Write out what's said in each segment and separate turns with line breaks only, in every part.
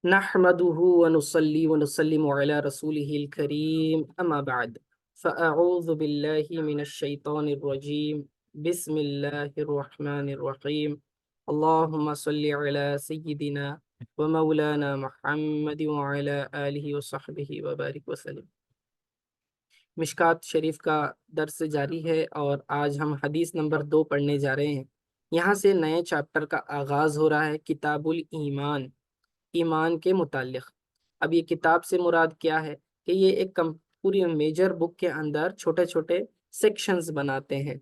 نحمده ونصلي ونسلم على رسوله الكريم أما بعد فأعوذ بالله من الشيطان الرجيم بسم الله الرحمن الرحيم اللهم صل على سيدنا ومولانا محمد وعلى آله وصحبه وبارك وسلم۔ مشکات شریف کا درس جاری ہے اور آج ہم حدیث نمبر 2 پڑھنے جا رہے ہیں۔ یہاں سے نئے چیپٹر کا آغاز ہو رہا ہے، کتاب الایمان، ایمان کے متعلق۔ اب یہ کتاب سے مراد کیا ہے کہ یہ ایک پوری میجر بک کے اندر چھوٹے چھوٹے سیکشنز بناتے ہیں،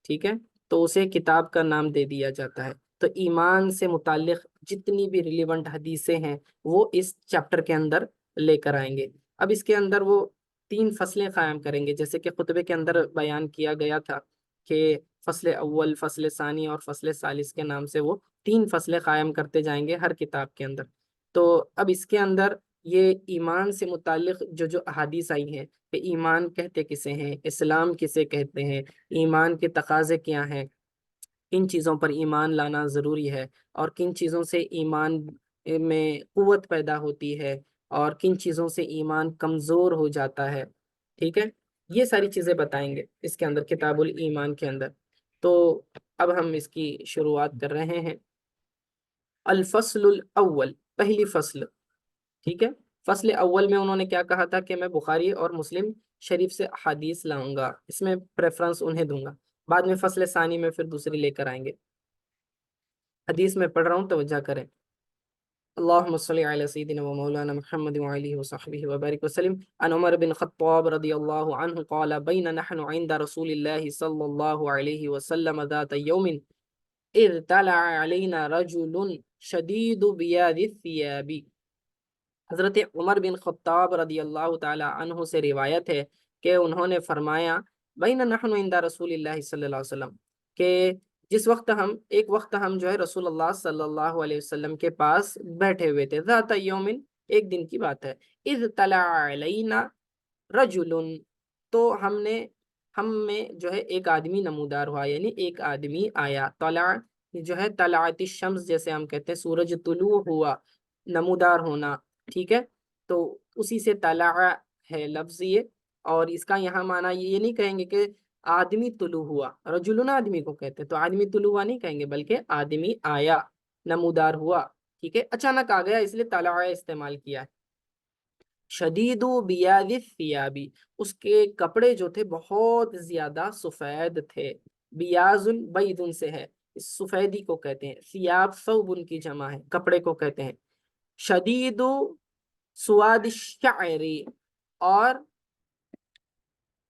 ٹھیک ہے، تو اسے کتاب کا نام دے دیا جاتا ہے۔ تو ایمان سے متعلق جتنی بھی ریلیونٹ حدیثیں ہیں وہ اس چیپٹر کے اندر لے کر آئیں گے۔ اب اس کے اندر وہ 3 فصلیں قائم کریں گے، جیسے کہ خطبے کے اندر بیان کیا گیا تھا کہ فصل اول، فصل ثانی اور فصل ثالث کے نام سے وہ 3 فصلیں قائم کرتے جائیں گے ہر کتاب کے اندر۔ تو اب اس کے اندر یہ ایمان سے متعلق جو احادیث آئی ہیں کہ ایمان کہتے کسے ہیں، اسلام کسے کہتے ہیں، ایمان کے تقاضے کیا ہیں، کن چیزوں پر ایمان لانا ضروری ہے اور کن چیزوں سے ایمان میں قوت پیدا ہوتی ہے اور کن چیزوں سے ایمان کمزور ہو جاتا ہے، ٹھیک ہے، یہ ساری چیزیں بتائیں گے اس کے اندر، کتاب الایمان کے اندر۔ تو اب ہم اس کی شروعات کر رہے ہیں۔ الفصل الاول، پہلی فصل، ٹھیک ہے۔ فصل اول میں انہوں نے کیا کہا تھا کہ میں بخاری اور مسلم شریف سے احادیث لاؤں گا، اس میں پریفرنس انہیں دوں گا۔ بعد میں فصل ثانی میں پھر دوسری لے کر آئیں گے۔ حدیث میں پڑھ رہا ہوں، توجہ کریں۔ اللهم صل على سيدنا ومولانا محمد وعليه وصحبه وبارك وسلم۔ عن عمر بن خطاب رضي الله عنه قال بين نحن عند رسول الله صلى الله عليه وسلم ذات يوم اذ طلع علينا رجل شدید بیاض الثياب۔ حضرت عمر بن خطاب رضی اللہ تعالی عنہ سے روایت ہے کہ انہوں نے فرمایا بین نحن عند رسول اللہ صلی اللہ علیہ وسلم، کہ ایک وقت ہم جو ہے رسول اللہ صلی اللہ علیہ وسلم کے پاس بیٹھے ہوئے تھے، ذات یوم، ایک دن کی بات ہے، اذ طلع علینا رجل، تو ہم میں جو ہے ایک آدمی نمودار ہوا، یعنی ایک آدمی آیا۔ طلع جو ہے طلعت الشمس، جیسے ہم کہتے ہیں سورج طلوع ہوا، نمودار ہونا، ٹھیک ہے، تو اسی سے طلع ہے لفظ یہ، اور اس کا یہاں معنی یہ نہیں کہیں گے کہ آدمی طلوع ہوا، رجلن آدمی کو کہتے ہیں تو آدمی طلوع ہوا نہیں کہیں گے، بلکہ آدمی آیا، نمودار ہوا، ٹھیک ہے، اچانک آ گیا، اس لیے طلع استعمال کیا ہے۔ شدید بیاض الثیاب، اس کے کپڑے جو تھے بہت زیادہ سفید تھے، بیاض بید سے ہے، اس سفیدی کو کہتے ہیں، ثیاب ثوب ان کی جمع ہے، کپڑے کو کہتے ہیں۔ شدید سواد الشعر، اور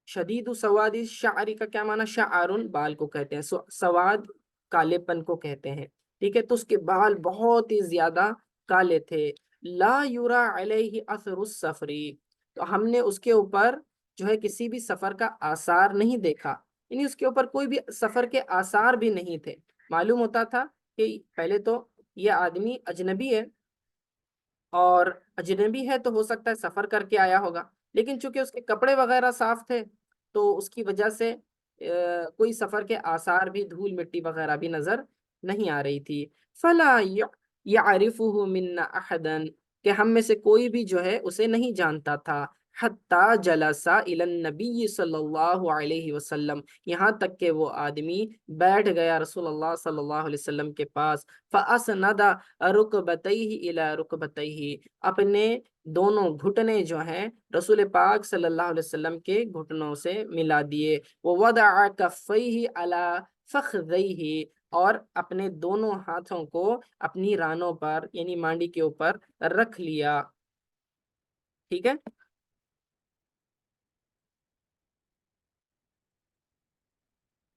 شدید سواد الشعر کا کیا معنی، شعر بال کو کہتے ہیں، سواد کالے پن کو کہتے ہیں، ٹھیک ہے، تو اس کے بال بہت ہی زیادہ کالے تھے۔ لا یرا علیہ اثر السفر، تو ہم نے اس کے اوپر جو ہے کسی بھی سفر کا آثار نہیں دیکھا، یعنی اس کے اوپر کوئی بھی سفر کے آثار بھی نہیں تھے۔ معلوم ہوتا تھا کہ پہلے تو یہ آدمی اجنبی ہے، اور اجنبی ہے تو ہو سکتا ہے سفر کر کے آیا ہوگا، لیکن چونکہ اس کے کپڑے وغیرہ صاف تھے تو اس کی وجہ سے کوئی سفر کے آثار بھی، دھول مٹی وغیرہ بھی نظر نہیں آ رہی تھی۔ فلا یعرفہ منا احدا، کہ ہم میں سے کوئی بھی جو ہے اسے نہیں جانتا تھا۔ حتی جلسا الی النبی صلی اللہ علیہ وسلم، یہاں تک کہ وہ آدمی بیٹھ گیا رسول اللہ صلی اللہ علیہ وسلم کے پاس۔ فاسند رکبتیہ الی رکبتیہ، اپنے دونوں گھٹنے جو ہیں رسول پاک صلی اللہ علیہ وسلم کے گھٹنوں سے ملا دیے۔ ووضع کفیہ علی فخذیہ، اور اپنے دونوں ہاتھوں کو اپنی رانوں پر یعنی مانڈی کے اوپر رکھ لیا، ٹھیک ہے۔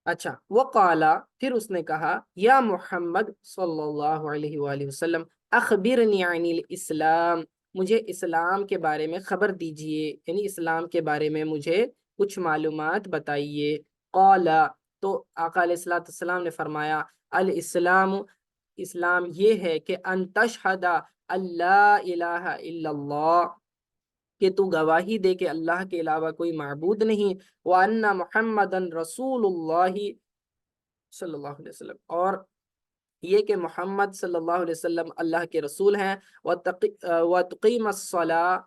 اچھا، وقالا، پھر اس نے کہا، یا محمد صلی اللہ علیہ وآلہ وسلم، اخبرنی عن الاسلام، مجھے اسلام کے بارے میں خبر دیجئے، یعنی اسلام کے بارے میں مجھے کچھ معلومات بتائیے۔ قالا، تو آقا علیہ السلام نے فرمایا، الاسلام، اسلام یہ ہے کہ ان تشہد اللہ الہ الا اللہ، کہ تو گواہی دے کہ اللہ کے علاوہ کوئی معبود نہیں، وَأَنَّ مُحَمَّدًا رسول اللہ صلی اللہ علیہ وسلم، اور یہ کہ محمد صلی اللہ علیہ وسلم اللہ کے رسول ہیں، وَتُقِيمَ الصَّلَاةَ،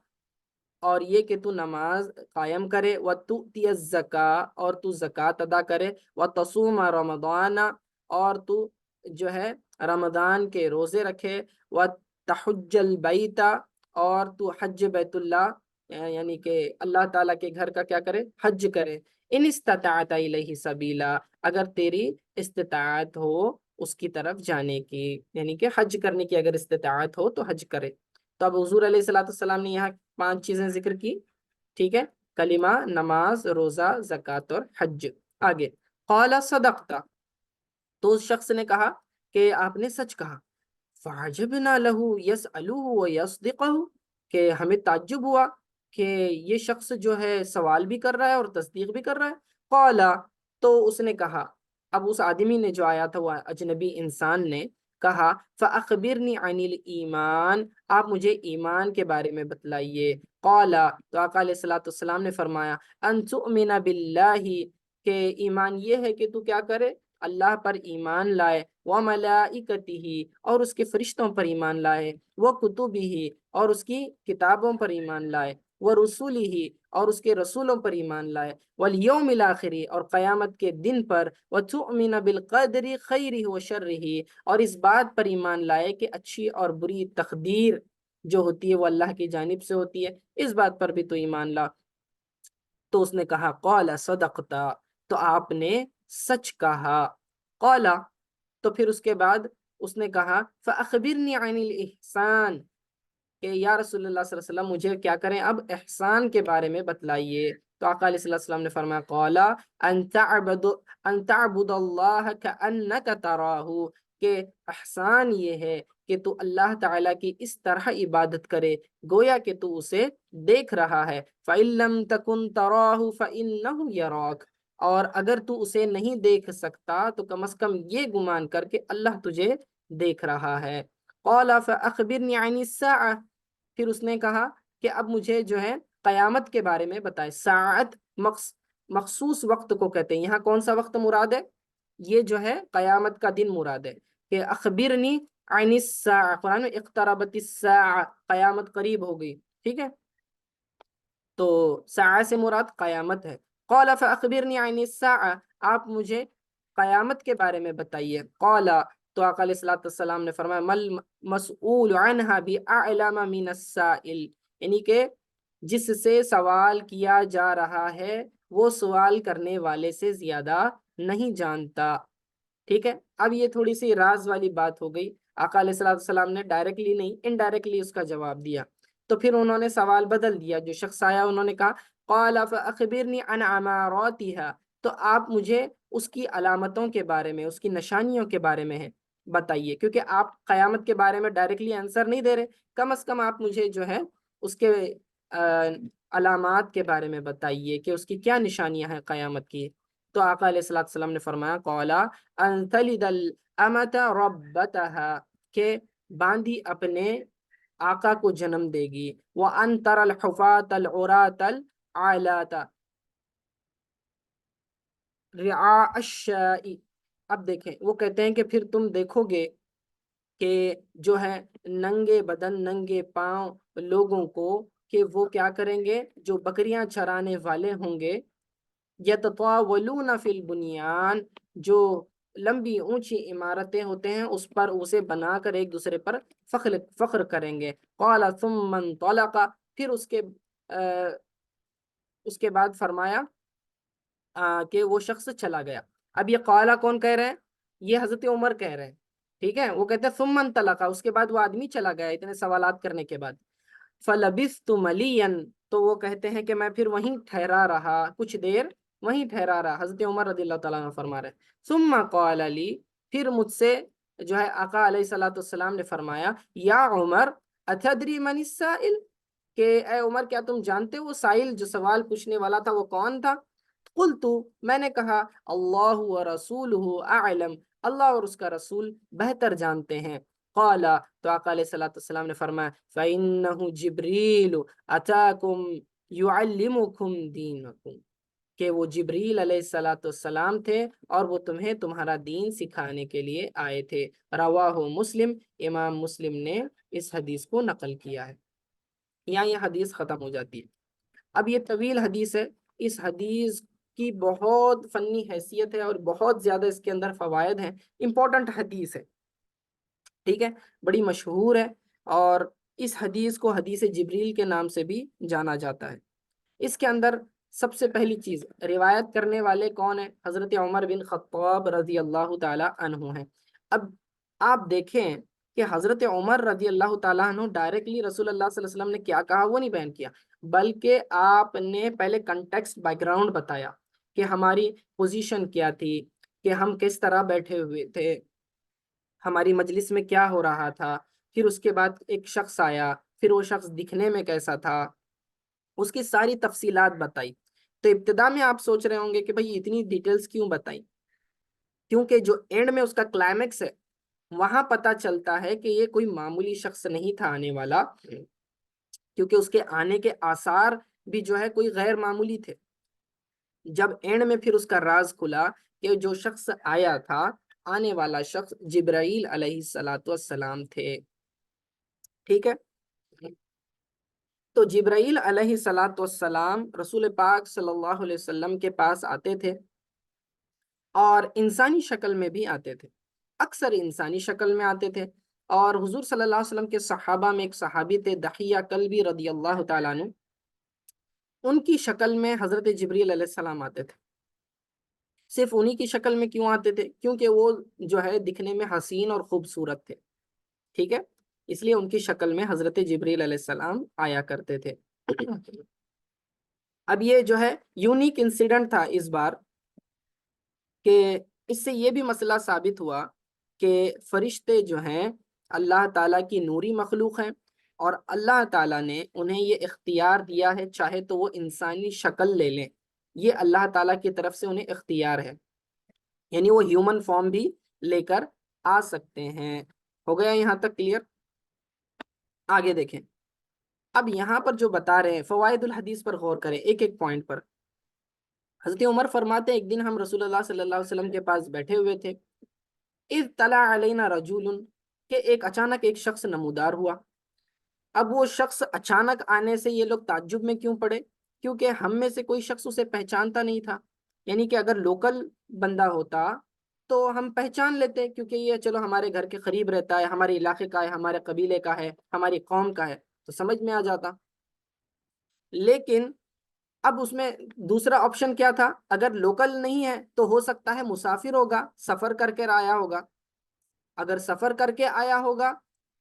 اور یہ کہ تو نماز قائم کرے، وَتُؤْتِيَ الزَّكَاةَ، اور تو زکوٰۃ ادا کرے، وَتَصُومَ رَمَضَانَ، اور تو جو ہے رمضان کے روزے رکھے، وَتَحُجَّ الْبَيْتَ، اور تو حج بیت اللہ یعنی کہ اللہ تعالیٰ کے گھر کا کیا کرے، حج کرے، ان استطاعت الیہ سبیلا، اگر تیری استطاعت ہو اس کی طرف جانے کی، یعنی کہ حج کرنے کی اگر استطاعت ہو تو حج کرے۔ تو اب حضور علیہ السلام نے یہاں 5 چیزیں ذکر کی، ٹھیک ہے، کلمہ، نماز، روزہ، زکوٰۃ اور حج۔ آگے قال صدقت، تو اس شخص نے کہا کہ آپ نے سچ کہا، فعجبنا له يسأله ويصدقه، کہ ہمیں تعجب ہوا کہ یہ شخص جو ہے سوال بھی کر رہا ہے اور تصدیق بھی کر رہا ہے۔ قال، تو اس نے کہا، اب اس آدمی نے جو آیا تھا وہ اجنبی انسان نے کہا، فأخبرنی عن الایمان، آپ مجھے ایمان کے بارے میں بتلائیے۔ قال، تو آقا علیہ السلام نے فرمایا، ان تؤمن باللہ، کہ ایمان یہ ہے کہ تو کیا کرے، اللہ پر ایمان لائے، وَمَلَائِكَتِهِ، اور اس کے فرشتوں پر ایمان لائے، وَكُتُبِهِ، اور اس کی کتابوں پر ایمان لائے، وَرُسُلِهِ، اور اس کے رسولوں پر ایمان لائے، وَالْيَوْمِ الْآخِرِ، اور قیامت کے دن پر، وَتُؤْمِنَ بِالْقَدْرِ خَيْرِهِ وَشَرِّهِ، اور اس بات پر ایمان لائے کہ اچھی اور بری تقدیر جو ہوتی ہے وہ اللہ کی جانب سے ہوتی ہے، اس بات پر بھی تو ایمان لا۔ تو اس نے کہا، قَالَ صَدَقْتَ، تو آپ نے سچ کہا۔ قَالَ، تو پھر اس کے بعد اس نے کہا، فَأَخْبِرْنِي عَنِ الْإِحْسَانِ، کہ یا رسول اللہ صلی اللہ علیہ وسلم مجھے کیا کریں، اب احسان کے بارے میں بتلائیے۔ تو آقا علیہ السلام نے فرمایا، قَالَ أَن تَعْبُدَ اللَّهَ كَأَنَّكَ تَرَاهُ، کہ احسان یہ ہے کہ تو اللہ تعالیٰ کی اس طرح عبادت کرے گویا کہ تو اسے دیکھ رہا ہے، فَإِن لَّمْ تَكُن تَرَاهُ فَإِنَّهُ يَرَاكَ، اور اگر تو اسے نہیں دیکھ سکتا تو کم از کم یہ گمان کر کے اللہ تجھے دیکھ رہا ہے۔ قَالَ فَأَخْبِرْنِي عَنِ السَّاعَةِ، پھر اس نے کہا کہ اب مجھے جو ہے قیامت کے بارے میں بتائے۔ ساعت مخصوص وقت کو کہتے ہیں، یہاں کون سا وقت مراد ہے، یہ جو ہے قیامت کا دن مراد ہے، کہ اخبرنی عن الساعة، قرآن میں اقتربت الساعة، قیامت قریب ہو گئی، ٹھیک ہے، تو ساعہ سے مراد قیامت ہے۔ قال فاخبرنی عن الساعة، آپ مجھے قیامت کے بارے میں بتائیے۔ قال، تو آقا علیہ السلام نے فرمایا، مل مسئول عنها بأعلم من السائل، یعنی کہ جس سے سوال کیا جا رہا ہے وہ سوال کرنے والے سے زیادہ نہیں جانتا، ٹھیک ہے۔ اب یہ تھوڑی سی راز والی بات ہو گئی، آقا علیہ السلام نے ڈائریکٹلی نہیں انڈائریکٹلی اس کا جواب دیا، تو پھر انہوں نے سوال بدل دیا، جو شخص آیا انہوں نے کہا، قال فاخبرنی عن عماراتها، تو آپ مجھے اس کی علامتوں کے بارے میں، اس کی نشانیوں کے بارے میں بتائیے، کیونکہ آپ قیامت کے بارے میں ڈائریکٹلی آنسر نہیں دے رہے، کم از کم آپ مجھے جو ہے اس کے علامات کے بارے میں بتائیے کہ اس کی کیا نشانیاں ہیں قیامت کی۔ تو آقا علیہ السلام نے فرمایا، قولا ان تلد الامت ربتها، کہ باندی اپنے آقا کو جنم دے گی، وان تر الحفاة العراة العالاة رعاء الشاء، اب دیکھیں وہ کہتے ہیں کہ پھر تم دیکھو گے کہ جو ہے ننگے بدن ننگے پاؤں لوگوں کو، کہ وہ کیا کریں گے، جو بکریاں چرانے والے ہوں گے، یتطاولون فی البنیان، جو لمبی اونچی عمارتیں ہوتے ہیں اس پر اسے بنا کر ایک دوسرے پر فخر کریں گے۔ قال ثم انطلق، پھر اس کے بعد فرمایا کہ وہ شخص چلا گیا۔ اب یہ قالا کون کہہ رہے ہیں، یہ حضرت عمر کہہ رہے ہیں، ٹھیک ہے، وہ کہتے ہیں ثم انطلق، اس کے بعد وہ آدمی چلا گیا اتنے سوالات کرنے کے بعد۔ فلبثت ملیا، تو وہ کہتے ہیں کہ میں پھر وہیں ٹھہرا رہا، کچھ دیر وہیں ٹھہرا رہا، حضرت عمر رضی اللہ تعالیٰ عنہ فرما رہے ہیں۔ ثم قال لی، پھر مجھ سے جو ہے آقا علیہ السلام نے فرمایا، یا عمر اتدری من السائل، کہ اے عمر کیا تم جانتے ہو وہ سائل جو سوال پوچھنے والا تھا وہ کون تھا؟ قلت، میں نے کہا، اللہ ورسولہ اعلم، اللہ اور اس کا رسول بہتر جانتے ہیں۔ قال، تو آقا علیہ السلام نے فرمایا، فإنہ جبریل اتاکم یعلمکم دینکم، کہ وہ جبریل علیہ السلام تھے اور وہ تمہیں تمہارا دین سکھانے کے لیے آئے تھے۔ رواہ مسلم، امام مسلم نے اس حدیث کو نقل کیا ہے۔ یہاں یہ حدیث ختم ہو جاتی ہے۔ اب یہ طویل حدیث ہے، اس حدیث کی بہت فنی حیثیت ہے اور بہت زیادہ اس کے اندر فوائد ہیں، امپورٹنٹ حدیث ہے، ٹھیک ہے، بڑی مشہور ہے، اور اس حدیث کو حدیث جبریل کے نام سے بھی جانا جاتا ہے۔ اس کے اندر سب سے پہلی چیز، روایت کرنے والے کون ہیں؟ حضرت عمر بن خطاب رضی اللہ تعالی عنہ ہیں۔ اب آپ دیکھیں کہ حضرت عمر رضی اللہ تعالیٰ عنہ ڈائریکٹلی رسول اللہ صلی اللہ علیہ وسلم نے کیا کہا وہ نہیں بیان کیا، بلکہ آپ نے پہلے کنٹیکسٹ بیک گراؤنڈ بتایا کہ ہماری پوزیشن کیا تھی، کہ ہم کس طرح بیٹھے ہوئے تھے، ہماری مجلس میں کیا ہو رہا تھا، پھر اس کے بعد ایک شخص آیا، پھر وہ شخص دکھنے میں کیسا تھا، اس کی ساری تفصیلات بتائی۔ تو ابتدا میں آپ سوچ رہے ہوں گے کہ بھئی اتنی ڈیٹیلز کیوں بتائی؟ کیونکہ جو اینڈ میں اس کا کلائمیکس ہے وہاں پتہ چلتا ہے کہ یہ کوئی معمولی شخص نہیں تھا آنے والا، کیونکہ اس کے آنے کے آثار بھی جو ہے کوئی غیر معمولی تھے۔ جب اینڈ میں پھر اس کا راز کھلا کہ جو شخص آیا تھا، آنے والا شخص جبرائیل علیہ السلام تھے، ٹھیک ہے۔ تو جبرائیل علیہ السلام رسول پاک صلی اللہ علیہ وسلم کے پاس آتے تھے اور انسانی شکل میں بھی آتے تھے، اکثر انسانی شکل میں آتے تھے، اور حضور صلی اللہ علیہ وسلم کے صحابہ میں ایک صحابی تھے دحیہ کلبی رضی اللہ تعالیٰ عنہ، ان کی شکل میں حضرت جبریل علیہ السلام آتے تھے۔ صرف انہی کی شکل میں کیوں آتے تھے؟ کیونکہ وہ جو ہے دکھنے میں حسین اور خوبصورت تھے، ٹھیک ہے، اس لیے ان کی شکل میں حضرت جبریل علیہ السلام آیا کرتے تھے۔ اب یہ جو ہے یونیک انسیڈنٹ تھا اس بار، کہ اس سے یہ بھی مسئلہ ثابت ہوا کہ فرشتے جو ہیں اللہ تعالیٰ کی نوری مخلوق ہیں، اور اللہ تعالیٰ نے انہیں یہ اختیار دیا ہے چاہے تو وہ انسانی شکل لے لیں، یہ اللہ تعالیٰ کی طرف سے انہیں اختیار ہے، یعنی وہ ہیومن فارم بھی لے کر آ سکتے ہیں۔ ہو گیا یہاں تک کلیئر؟ آگے دیکھیں، اب یہاں پر جو بتا رہے ہیں فوائد الحدیث پر غور کریں ایک ایک پوائنٹ پر۔ حضرت عمر فرماتے ہیں ایک دن ہم رسول اللہ صلی اللہ علیہ وسلم کے پاس بیٹھے ہوئے تھے، اذ طلع علینا رجل، کہ ایک اچانک ایک شخص نمودار ہوا۔ اب وہ شخص اچانک آنے سے یہ لوگ تعجب میں کیوں پڑے؟ کیونکہ ہم میں سے کوئی شخص اسے پہچانتا نہیں تھا، یعنی کہ اگر لوکل بندہ ہوتا تو ہم پہچان لیتے، کیونکہ یہ چلو ہمارے گھر کے قریب رہتا ہے، ہمارے علاقے کا ہے، ہمارے قبیلے کا ہے، ہماری قوم کا ہے، تو سمجھ میں آ جاتا۔ لیکن اب اس میں دوسرا آپشن کیا تھا؟ اگر لوکل نہیں ہے تو ہو سکتا ہے مسافر ہوگا، سفر کر کے آیا ہوگا۔ اگر سفر کر کے آیا ہوگا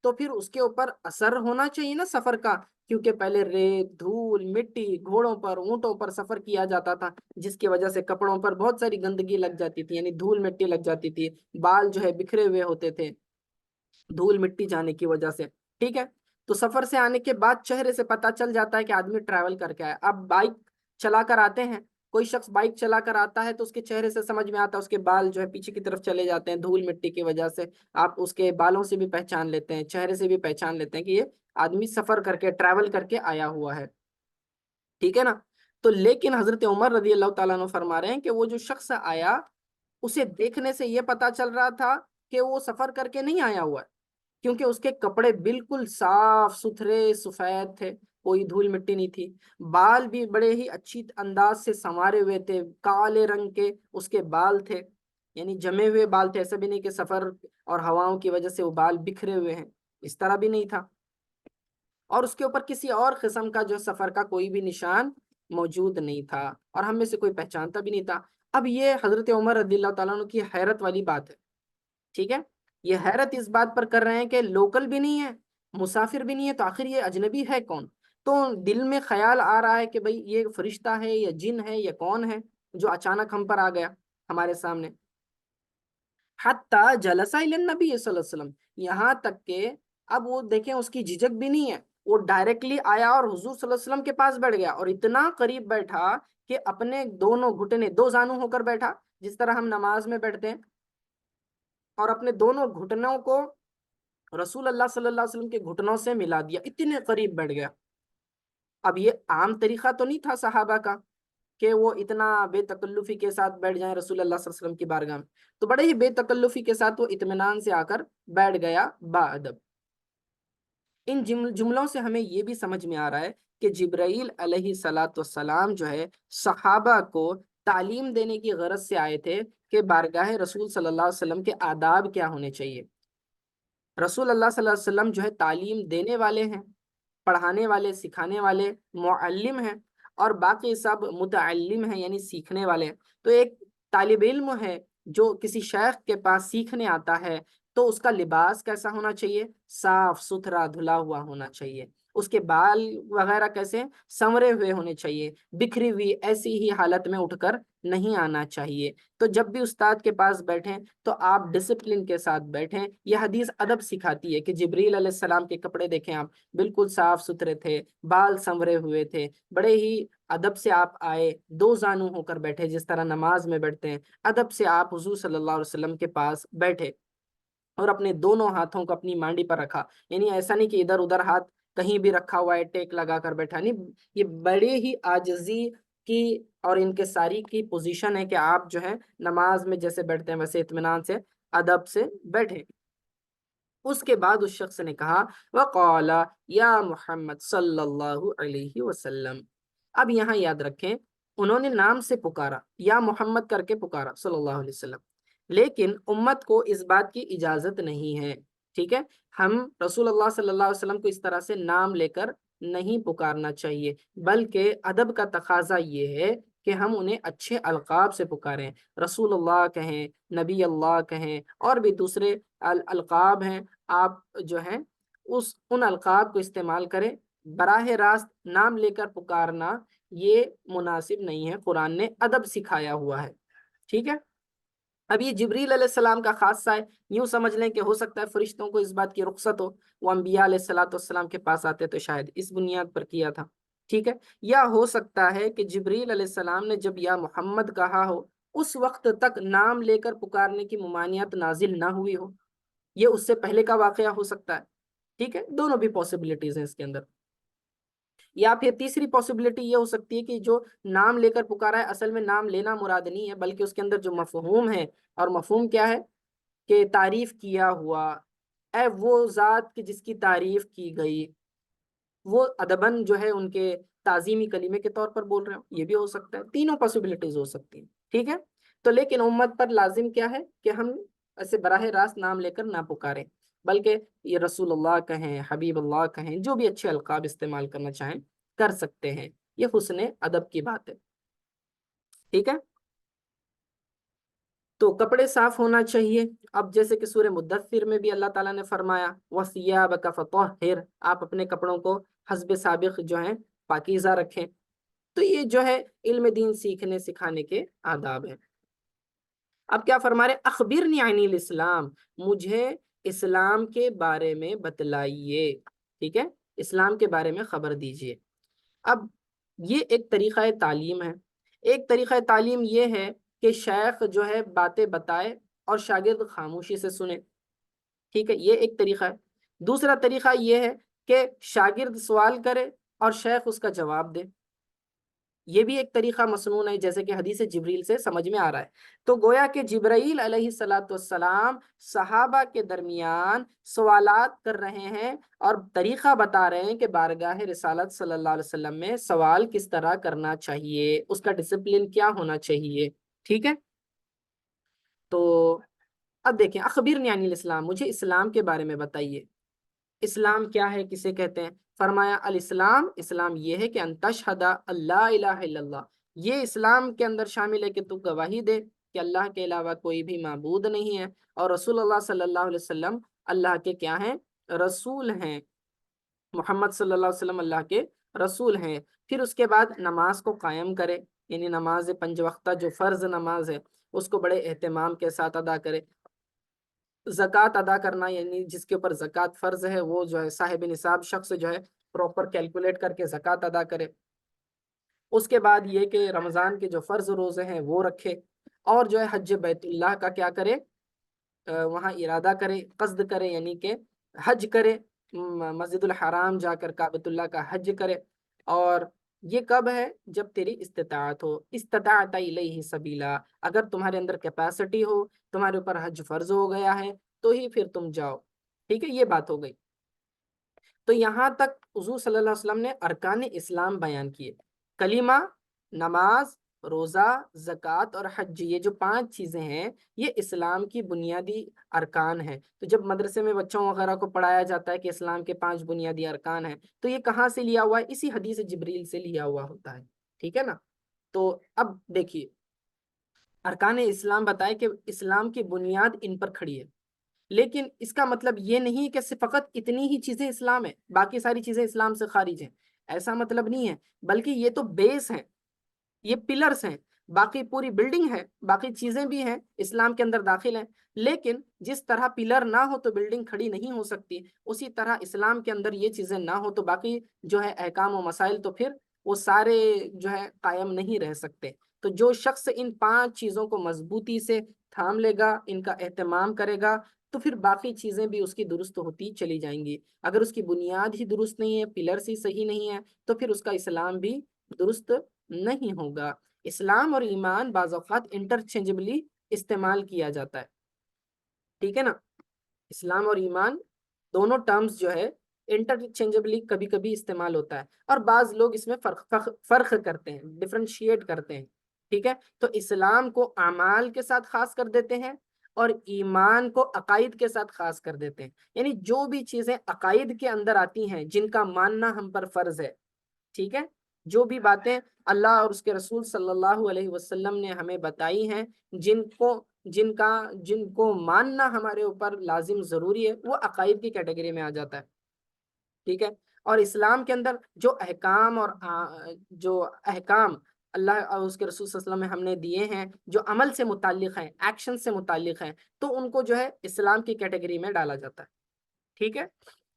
تو پھر اس کے اوپر اثر ہونا چاہیے نا سفر کا، کیونکہ پہلے ریت، دھول، مٹی، گھوڑوں پر، اونٹوں پر سفر کیا جاتا تھا، جس کی وجہ سے کپڑوں پر بہت ساری گندگی لگ جاتی تھی، یعنی دھول مٹی لگ جاتی تھی، بال جو ہے بکھرے ہوئے ہوتے تھے دھول مٹی جانے کی وجہ سے، ٹھیک ہے۔ تو سفر سے آنے کے بعد چہرے سے پتہ چل جاتا ہے کہ آدمی ٹریول کر کے آیا۔ اب بائک چلا کر آتے ہیں، کوئی شخص بائک چلا کر آتا ہے تو اس کے چہرے سے سمجھ میں آتا ہے، اس کے بال جو ہے پیچھے کی طرف چلے جاتے ہیں دھول مٹی کی وجہ سے، آپ اس کے بالوں سے بھی پہچان لیتے ہیں، چہرے سے بھی پہچان لیتے ہیں کہ یہ آدمی سفر کر کے ٹریول کر کے آیا ہوا ہے، ٹھیک ہے نا۔ تو لیکن حضرت عمر رضی اللہ تعالیٰ عنہ فرما رہے ہیں کہ وہ جو شخص آیا اسے دیکھنے سے یہ پتا چل رہا تھا کہ وہ سفر کر کے نہیں آیا ہوا ہے، کیونکہ اس کے کپڑے بالکل صاف ستھرے سفید تھے، کوئی دھول مٹی نہیں تھی، بال بھی بڑے ہی اچھی انداز سے سنوارے ہوئے تھے، کالے رنگ کے اس کے بال تھے، یعنی جمے ہوئے بال تھے، ایسا بھی نہیں کہ سفر اور ہواؤں کی وجہ سے وہ بال بکھرے ہوئے ہیں، اس طرح بھی نہیں تھا، اور اس کے اوپر کسی اور قسم کا جو سفر کا کوئی بھی نشان موجود نہیں تھا، اور ہم میں سے کوئی پہچانتا بھی نہیں تھا۔ اب یہ حضرت عمر رضی اللہ تعالیٰ عنہ کی حیرت والی بات ہے، ٹھیک ہے، یہ حیرت اس بات پر کر رہے ہیں کہ لوکل بھی نہیں ہے، مسافر بھی نہیں ہے، تو آخر یہ اجنبی ہے کون؟ تو دل میں خیال آ رہا ہے کہ بھئی یہ فرشتہ ہے یا جن ہے یا کون ہے جو اچانک ہم پر آ گیا ہمارے سامنے۔ حتی جلسہ الی النبی صلی اللہ علیہ وسلم، یہاں تک کہ اب وہ دیکھیں اس کی جھجک بھی نہیں ہے، وہ ڈائریکٹلی آیا اور حضور صلی اللہ علیہ وسلم کے پاس بیٹھ گیا، اور اتنا قریب بیٹھا کہ اپنے دونوں گھٹنے دو زانو ہو کر بیٹھا، جس طرح ہم نماز میں بیٹھتے ہیں، اور اپنے دونوں گھٹنوں کو رسول اللہ صلی اللہ علیہ وسلم کے گھٹنوں سے ملا دیا، اتنے قریب بیٹھ گیا۔ اب یہ عام طریقہ تو نہیں تھا صحابہ کا کہ وہ اتنا بے تکلفی کے ساتھ بیٹھ جائیں رسول اللہ صلی اللہ علیہ وسلم کی بارگاہ میں، تو بڑے ہی بے تکلفی کے ساتھ وہ اطمینان سے آ کر بیٹھ گیا باادب۔ ان جملوں سے ہمیں یہ بھی سمجھ میں آ رہا ہے کہ جبرائیل علیہ الصلاۃ والسلام جو ہے صحابہ کو تعلیم دینے کی غرض سے آئے تھے کہ بارگاہ رسول صلی اللہ علیہ وسلم کے آداب کیا ہونے چاہیے۔ رسول اللہ صلی اللہ علیہ وسلم جو ہے تعلیم دینے والے ہیں، پڑھانے والے، سکھانے والے، معلم ہیں، اور باقی سب متعلم ہیں یعنی سیکھنے والے ہیں۔ تو ایک طالب علم ہے جو کسی شیخ کے پاس سیکھنے آتا ہے تو اس کا لباس کیسا ہونا چاہیے؟ صاف ستھرا دھلا ہوا ہونا چاہیے۔ اس کے بال وغیرہ کیسے؟ سنورے ہوئے ہونے چاہیے، بکھری ہوئی ایسی ہی حالت میں اٹھ کر نہیں آنا چاہیے۔ تو جب بھی استاد کے پاس بیٹھیں تو آپ ڈسپلن کے ساتھ بیٹھیں۔ یہ حدیث ادب سکھاتی ہے کہ جبریل علیہ السلام کے کپڑے دیکھیں آپ، بالکل صاف ستھرے تھے، بال سنورے ہوئے تھے، بڑے ہی ادب سے آپ آئے، دو زانو ہو کر بیٹھے جس طرح نماز میں بیٹھتے ہیں، ادب سے آپ حضور صلی اللہ علیہ وسلم کے پاس بیٹھے اور اپنے دونوں ہاتھوں کو اپنی مانڈی پر رکھا۔ یعنی ایسا نہیں کہ ادھر ادھر ہاتھ کہیں بھی رکھا ہوا ہے، ٹیک لگا کر بیٹھا نہیں، یہ بڑے ہی عاجزی کی اور انکساری کی پوزیشن ہے کہ آپ جو ہے نماز میں جیسے بیٹھتے ہیں ویسے اطمینان سے ادب سے بیٹھے۔ اس کے بعد اس شخص نے کہا وقال یا محمد صلی اللہ علیہ وسلم۔ اب یہاں یاد رکھیں انہوں نے نام سے پکارا، یا محمد کر کے پکارا صلی اللہ علیہ وسلم، لیکن امت کو اس بات کی اجازت نہیں ہے، ٹھیک ہے، ہم رسول اللہ صلی اللہ علیہ وسلم کو اس طرح سے نام لے کر نہیں پکارنا چاہیے، بلکہ ادب کا تقاضا یہ ہے کہ ہم انہیں اچھے القاب سے پکاریں، رسول اللہ کہیں، نبی اللہ کہیں، اور بھی دوسرے القاب ہیں، آپ جو ہیں ان القاب کو استعمال کریں۔ براہ راست نام لے کر پکارنا یہ مناسب نہیں ہے، قرآن نے ادب سکھایا ہوا ہے، ٹھیک ہے۔ اب یہ جبریل علیہ السلام کا خاصہ ہے، یوں سمجھ لیں کہ ہو سکتا ہے فرشتوں کو اس بات کی رخصت ہو، وہ انبیاء علیہ الصلوۃ والسلام کے پاس آتے تو شاید اس بنیاد پر کیا تھا، ٹھیک ہے۔ یا ہو سکتا ہے کہ جبریل علیہ السلام نے جب یا محمد کہا ہو اس وقت تک نام لے کر پکارنے کی ممانعت نازل نہ ہوئی ہو، یہ اس سے پہلے کا واقعہ ہو سکتا ہے، ٹھیک ہے، دونوں بھی پاسبلٹیز ہیں اس کے اندر۔ یا پھر تیسری پاسبلٹی یہ ہو سکتی ہے کہ جو نام لے کر پکارا ہے اصل میں نام لینا مراد نہیں ہے، بلکہ اس کے اندر جو مفہوم ہے، اور مفہوم کیا ہے کہ تعریف کیا ہوا، اے وہ ذات کی جس کی تعریف کی گئی، وہ ادباً جو ہے ان کے تعظیمی کلمے کے طور پر بول رہے ہوں، یہ بھی ہو سکتا ہے، تینوں پاسبلٹیز ہو سکتی ہیں، ٹھیک ہے۔ تو لیکن امت پر لازم کیا ہے کہ ہم ایسے براہ راست نام لے کر نہ پکاریں، بلکہ یہ رسول اللہ کہیں، حبیب اللہ کہیں، جو بھی اچھے القاب استعمال کرنا چاہیں کر سکتے ہیں، یہ حسن ادب کی بات ہے، ٹھیک ہے۔ تو کپڑے صاف ہونا چاہیے۔ اب جیسے کہ سورہ مدثر میں بھی اللہ تعالیٰ نے فرمایا وَثِيَابَكَ فَطَهِّرْ، آپ اپنے کپڑوں کو حسب سابق جو ہیں پاکیزہ رکھیں۔ تو یہ جو ہے علم دین سیکھنے سکھانے کے آداب ہیں۔ اب کیا فرما رہے؟ اخبرنی عن الاسلام، مجھے اسلام کے بارے میں بتلائیے، ٹھیک ہے، اسلام کے بارے میں خبر دیجیے۔ اب یہ ایک طریقہ تعلیم ہے۔ ایک طریقہ تعلیم یہ ہے کہ شیخ جو ہے باتیں بتائے اور شاگرد خاموشی سے سنے، ٹھیک ہے، یہ ایک طریقہ ہے۔ دوسرا طریقہ یہ ہے کہ شاگرد سوال کرے اور شیخ اس کا جواب دے، یہ بھی ایک طریقہ مسنون ہے، جیسے کہ حدیث جبریل سے سمجھ میں آ رہا ہے۔ تو گویا کہ جبرائیل علیہ الصلوۃ والسلام صحابہ کے درمیان سوالات کر رہے ہیں اور طریقہ بتا رہے ہیں کہ بارگاہ رسالت صلی اللہ علیہ وسلم میں سوال کس طرح کرنا چاہیے، اس کا ڈسپلن کیا ہونا چاہیے، ٹھیک ہے۔ تو اب دیکھیں اخبرنی عن الاسلام، مجھے اسلام کے بارے میں بتائیے، اسلام کیا ہے، کسے کہتے ہیں؟ فرمایا الاسلام، اسلام یہ ہے کہ ان تشہد اللہ الہ الا اللہ، یہ اسلام کے اندر شامل ہے کہ تو گواہی دے کہ اللہ کے علاوہ کوئی بھی معبود نہیں ہے، اور رسول اللہ صلی اللہ علیہ وسلم اللہ کے کیا ہیں؟ رسول ہیں، محمد صلی اللہ علیہ وسلم اللہ کے رسول ہیں۔ پھر اس کے بعد نماز کو قائم کرے، یعنی نماز پنج وقتہ جو فرض نماز ہے اس کو بڑے اہتمام کے ساتھ ادا کرے۔ زکوٰۃ ادا کرنا، یعنی جس کے اوپر زکوٰۃ فرض ہے وہ جو ہے صاحب نصاب شخص جو ہے پراپر کیلکولیٹ کر کے زکوٰۃ ادا کرے۔ اس کے بعد یہ کہ رمضان کے جو فرض روزے ہیں وہ رکھے، اور جو ہے حج بیت اللہ کا کیا کرے؟ وہاں ارادہ کرے، قصد کرے، یعنی کہ حج کرے، مسجد الحرام جا کر کعبۃ اللہ کا حج کرے، اور یہ کب ہے؟ جب تیری استطاعت ہو، استطاعت الیہ سبیلا، اگر تمہارے اندر کیپیسٹی ہو، تمہارے اوپر حج فرض ہو گیا ہے تو ہی پھر تم جاؤ، ٹھیک ہے، یہ بات ہو گئی۔ تو یہاں تک حضور صلی اللہ علیہ وسلم نے ارکان اسلام بیان کیے، کلمہ، نماز، روزہ، زکوٰۃ اور حج، یہ جو 5 چیزیں ہیں یہ اسلام کی بنیادی ارکان ہیں۔ تو جب مدرسے میں بچوں وغیرہ کو پڑھایا جاتا ہے کہ اسلام کے 5 بنیادی ارکان ہیں تو یہ کہاں سے لیا ہوا ہے؟ اسی حدیث جبریل سے لیا ہوا ہوتا ہے، ٹھیک ہے نا۔ تو اب دیکھیے، ارکان اسلام بتائے کہ اسلام کی بنیاد ان پر کھڑی ہے، لیکن اس کا مطلب یہ نہیں کہ صرف فقط اتنی ہی چیزیں اسلام ہے، باقی ساری چیزیں اسلام سے خارج ہیں، ایسا مطلب نہیں ہے، بلکہ یہ تو بیس ہیں، یہ پلرز ہیں، باقی پوری بلڈنگ ہے، باقی چیزیں بھی ہیں اسلام کے اندر داخل ہیں، لیکن جس طرح پلر نہ ہو تو بلڈنگ کھڑی نہیں ہو سکتی، اسی طرح اسلام کے اندر یہ چیزیں نہ ہو تو باقی جو ہے احکام و مسائل تو پھر وہ سارے جو ہے قائم نہیں رہ سکتے۔ تو جو شخص ان 5 چیزوں کو مضبوطی سے تھام لے گا، ان کا اہتمام کرے گا، تو پھر باقی چیزیں بھی اس کی درست ہوتی چلی جائیں گی۔ اگر اس کی بنیاد ہی درست نہیں ہے، پلرز ہی صحیح نہیں ہے، تو پھر اس کا اسلام بھی درست نہیں ہوگا۔ اسلام اور ایمان بعض اوقات انٹرچینجبلی استعمال کیا جاتا ہے، ٹھیک ہے نا، اسلام اور ایمان دونوں ٹرمز جو ہے انٹرچینجبلی کبھی کبھی استعمال ہوتا ہے، اور بعض لوگ اس میں فرق کرتے ہیں، ڈفرینشیٹ کرتے ہیں، ٹھیک ہے۔ تو اسلام کو اعمال کے ساتھ خاص کر دیتے ہیں اور ایمان کو عقائد کے ساتھ خاص کر دیتے ہیں، یعنی جو بھی چیزیں عقائد کے اندر آتی ہیں جن کا ماننا ہم پر فرض ہے، ٹھیک ہے، جو بھی باتیں اللہ اور اس کے رسول صلی اللہ علیہ وسلم نے ہمیں بتائی ہیں، جن کو ماننا ہمارے اوپر لازم ضروری ہے، وہ عقائد کی کیٹیگری میں آ جاتا ہے، ٹھیک ہے۔ اور اسلام کے اندر جو احکام اللہ اور اس کے رسول صلی اللہ علیہ وسلم میں ہم نے دیے ہیں، جو عمل سے متعلق ہیں، ایکشن سے متعلق ہیں، تو ان کو جو ہے اسلام کی کیٹیگری میں ڈالا جاتا ہے، ٹھیک ہے۔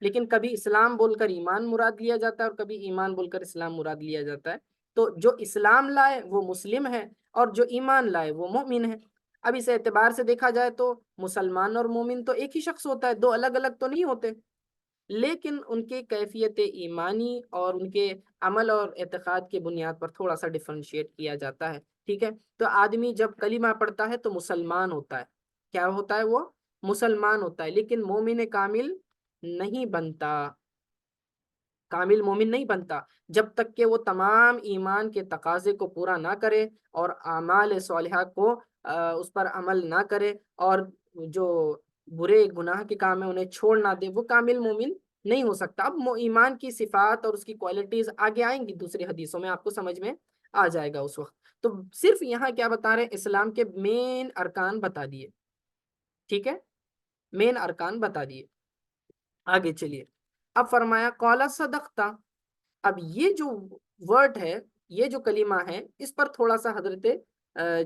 لیکن کبھی اسلام بول کر ایمان مراد لیا جاتا ہے اور کبھی ایمان بول کر اسلام مراد لیا جاتا ہے۔ تو جو اسلام لائے وہ مسلم ہے اور جو ایمان لائے وہ مومن ہے۔ اب اس اعتبار سے دیکھا جائے تو مسلمان اور مومن تو ایک ہی شخص ہوتا ہے، دو الگ الگ تو نہیں ہوتے، لیکن ان کے کیفیت ایمانی اور ان کے عمل اور اعتقاد کی بنیاد پر تھوڑا سا ڈفرینشیٹ کیا جاتا ہے، ٹھیک ہے۔ تو آدمی جب کلمہ پڑھتا ہے تو مسلمان ہوتا ہے، کیا ہوتا ہے؟ وہ مسلمان ہوتا ہے، لیکن مومن کامل نہیں بنتا، کامل مومن نہیں بنتا جب تک کہ وہ تمام ایمان کے تقاضے کو پورا نہ کرے اور اعمال صالحہ کو اس پر عمل نہ کرے، اور جو برے گناہ کے کام ہے انہیں چھوڑ نہ دے، وہ کامل مومن نہیں ہو سکتا۔ اب ایمان کی صفات اور اس کی کوالٹیز آگے آئیں گی دوسری حدیثوں میں، آپ کو سمجھ میں آ جائے گا اس وقت۔ تو صرف یہاں کیا بتا رہے ہیں؟ اسلام کے مین ارکان بتا دیے، ٹھیک ہے، مین ارکان بتا دیے۔ آگے چلیے، اب فرمایا قال صدقتا۔ اب یہ جو ورڈ ہے، یہ جو کلمہ ہے، اس پر تھوڑا سا حضرت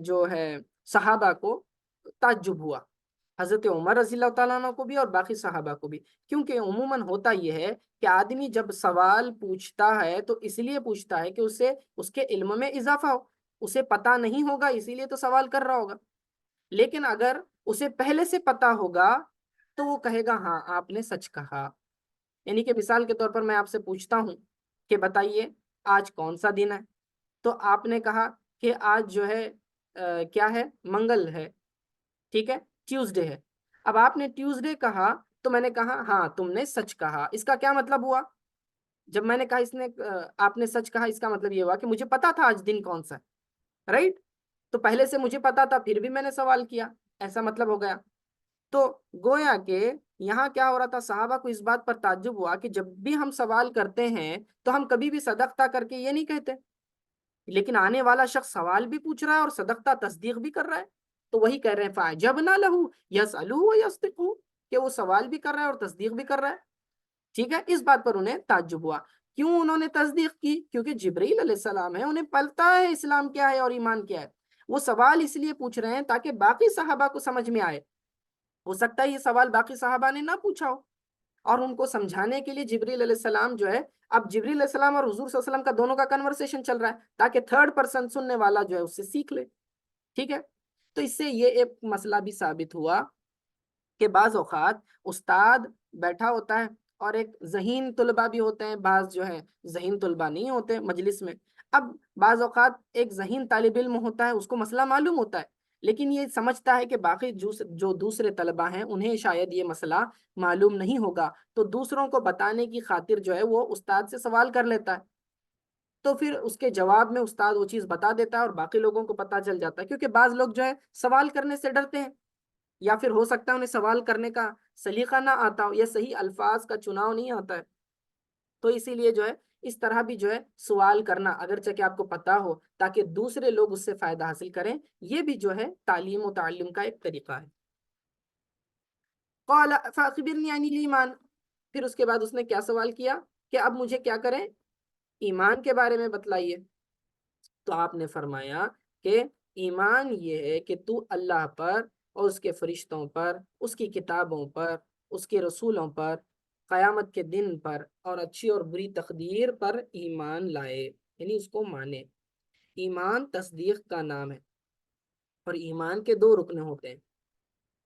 جو ہے صحابہ کو تعجب ہوا، حضرت عمر رضی اللہ تعالیٰ عنہ کو بھی اور باقی صحابہ کو بھی، کیونکہ عموماً ہوتا یہ ہے کہ آدمی جب سوال پوچھتا ہے تو اس لیے پوچھتا ہے کہ اسے اس کے علم میں اضافہ ہو، اسے پتہ نہیں ہوگا اسی لیے تو سوال کر رہا ہوگا، لیکن اگر اسے پہلے سے پتہ ہوگا تو وہ کہے گا ہاں آپ نے سچ کہا۔ یعنی کہ مثال کے طور پر میں آپ سے پوچھتا ہوں کہ بتائیے آج کون سا دن ہے، تو آپ نے کہا کہ آج جو ہے کیا ہے؟ منگل ہے، ٹھیک ہے، ٹیوزڈے ہے۔ اب آپ نے ٹیوزڈے کہا تو میں نے کہا ہاں تم نے سچ کہا۔ اس کا کیا مطلب ہوا؟ جب میں نے کہا آپ نے سچ کہا، اس کا مطلب یہ ہوا کہ مجھے پتا تھا آج دن کون سا ہے، رائٹ؟ تو پہلے سے مجھے پتا تھا پھر بھی میں نے سوال کیا، ایسا مطلب ہو گیا۔ تو گویا کہ یہاں کیا ہو رہا تھا، صحابہ کو اس بات پر تعجب ہوا کہ جب بھی ہم سوال کرتے ہیں تو ہم کبھی بھی صدقتا کر کے یہ نہیں کہتے، لیکن آنے والا شخص سوال بھی پوچھ رہا ہے اور صدقتا تصدیق بھی کر رہا ہے، تو وہی کہہ رہے ہیں فَعَجَبْنَا لَهُ يَسْأَلُهُ وَيَصْدِقُهُ، کہ وہ سوال بھی کر رہا ہے اور تصدیق بھی کر رہا ہے، ٹھیک ہے۔ اس بات پر انہیں تعجب ہوا۔ کیوں انہوں نے تصدیق کی؟ کیونکہ جبرائیل علیہ السلام ہے، انہیں پتہ ہے اسلام کیا ہے اور ایمان کیا ہے۔ وہ سوال اس لیے پوچھ رہے ہیں تاکہ باقی صحابہ کو سمجھ میں آئے، ہو سکتا ہے یہ سوال باقی صحابہ نے نہ پوچھا ہو، اور ان کو سمجھانے کے لیے جبرائیل علیہ السلام جو ہے، اب جبرائیل علیہ السلام اور حضور صلی اللہ علیہ وسلم کا دونوں کا کنورسیشن چل رہا ہے تاکہ تھرڈ پرسن سننے والا جو ہے اس سے سیکھ لے، ٹھیک ہے۔ تو اس سے یہ ایک مسئلہ بھی ثابت ہوا کہ بعض اوقات استاد بیٹھا ہوتا ہے اور ایک ذہین طلبہ بھی ہوتے ہیں، بعض جو ہے ذہین طلبہ نہیں ہوتے مجلس میں۔ اب بعض اوقات ایک ذہین طالب علم ہوتا ہے، اس کو مسئلہ معلوم ہوتا ہے، لیکن یہ سمجھتا ہے کہ باقی جو دوسرے طلبہ ہیں انہیں شاید یہ مسئلہ معلوم نہیں ہوگا، تو دوسروں کو بتانے کی خاطر جو ہے وہ استاد سے سوال کر لیتا ہے، تو پھر اس کے جواب میں استاد وہ چیز بتا دیتا ہے اور باقی لوگوں کو پتہ چل جاتا ہے، کیونکہ بعض لوگ جو ہے سوال کرنے سے ڈرتے ہیں، یا پھر ہو سکتا ہے انہیں سوال کرنے کا سلیقہ نہ آتا ہو یا صحیح الفاظ کا چناؤ نہیں آتا ہے، تو اسی لیے جو ہے اس طرح بھی جو ہے سوال کرنا اگرچہ کہ آپ کو پتا ہو تاکہ دوسرے لوگ اس سے فائدہ حاصل کریں، یہ بھی جو ہے تعلیم و تعلم کا ایک طریقہ ہے۔ قال فاخبرنی عن الایمان، پھر اس کے بعد اس نے کیا سوال کیا کہ اب مجھے کیا کریں، ایمان کے بارے میں بتلائیے۔ تو آپ نے فرمایا کہ ایمان یہ ہے کہ تو اللہ پر اور اس کے فرشتوں پر، اس کی کتابوں پر، اس کے رسولوں پر، قیامت کے دن پر اور اچھی اور بری تقدیر پر ایمان لائے، یعنی اس کو مانے۔ ایمان تصدیق کا نام ہے، اور ایمان کے دو رکن ہوتے ہیں،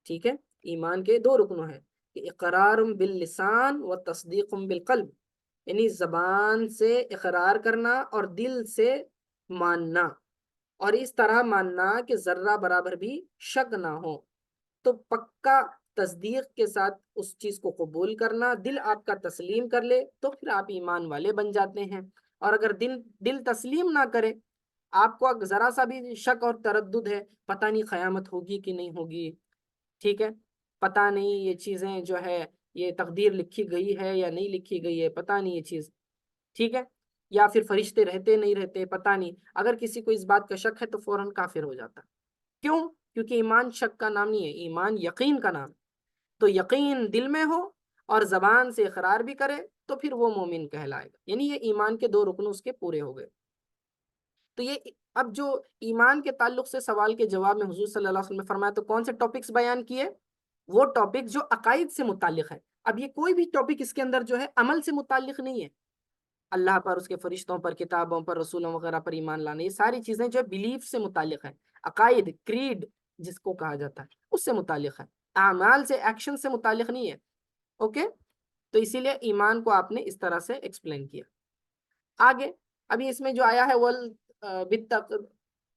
ٹھیک ہے؟ ایمان کے دو رکن ہیں کہ اقرار باللسان و تصدیق بالقلب، یعنی زبان سے اقرار کرنا اور دل سے ماننا، اور اس طرح ماننا کہ ذرہ برابر بھی شک نہ ہو، تو پکا تصدیق کے ساتھ اس چیز کو قبول کرنا، دل آپ کا تسلیم کر لے تو پھر آپ ایمان والے بن جاتے ہیں۔ اور اگر دل تسلیم نہ کرے، آپ کو ذرا سا بھی شک اور تردد ہے، پتہ نہیں قیامت ہوگی کہ نہیں ہوگی، ٹھیک ہے، پتہ نہیں یہ چیزیں جو ہے یہ تقدیر لکھی گئی ہے یا نہیں لکھی گئی ہے، پتہ نہیں یہ چیز، ٹھیک ہے، یا پھر فرشتے رہتے نہیں رہتے پتہ نہیں، اگر کسی کو اس بات کا شک ہے تو فوراً کافر ہو جاتا۔ کیوں؟ کیونکہ ایمان شک کا نام نہیں ہے، ایمان یقین کا نام۔ تو یقین دل میں ہو اور زبان سے اقرار بھی کرے تو پھر وہ مومن کہلائے گا، یعنی یہ ایمان کے دو رکن اس کے پورے ہو گئے۔ تو یہ اب جو ایمان کے تعلق سے سوال کے جواب میں حضور صلی اللہ علیہ وسلم نے فرمایا، تو کون سے ٹاپکس بیان کیے؟ وہ ٹاپک جو عقائد سے متعلق ہے۔ اب یہ کوئی بھی ٹاپک اس کے اندر جو ہے عمل سے متعلق نہیں ہے، اللہ پر، اس کے فرشتوں پر، کتابوں پر، رسولوں وغیرہ پر ایمان لانا، یہ ساری چیزیں جو ہے بلیف سے متعلق ہیں، عقائد، کریڈ جس کو کہا جاتا ہے اس سے متعلق ہے، اعمال سے، ایکشن سے متعلق نہیں ہے، اوکے؟ تو اسی لیے ایمان کو آپ نے اس طرح سے ایکسپلین کیا۔ آگے ابھی اس میں جو آیا ہے